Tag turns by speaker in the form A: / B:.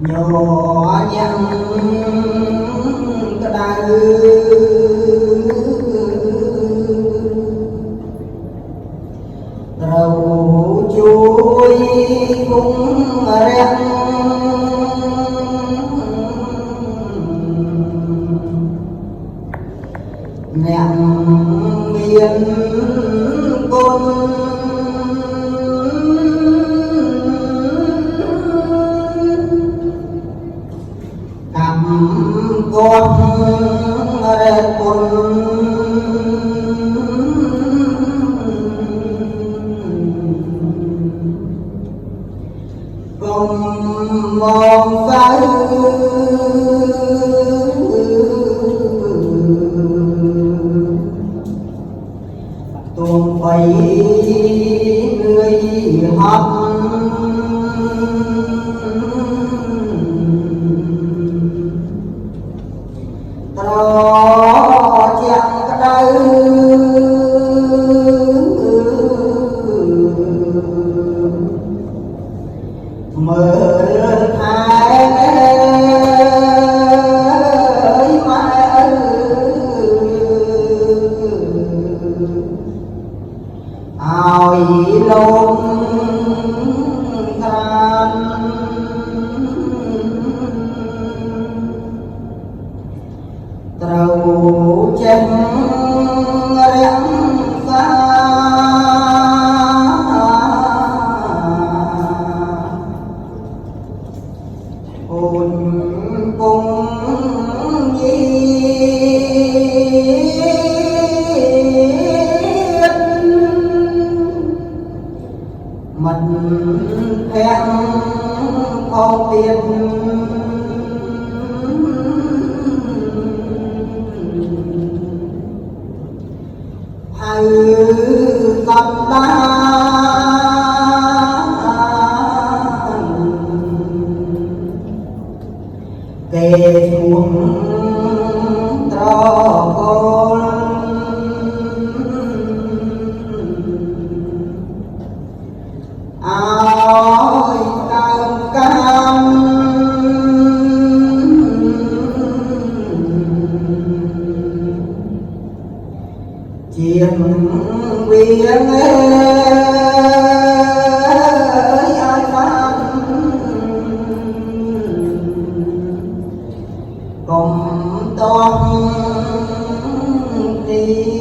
A: nhỏ nhắn cái đài rau chuối cũng rét nẹm miền côn con con con mong phải tuồng quay người học chẳng cái đây mơ hai mai ao lông than trầu chân rẽn xa hồn cùng nhiệt mật thẹn không biết hay con ta kề xuống trò con áo cam cam chiếc biển ai phan cùng toàn đi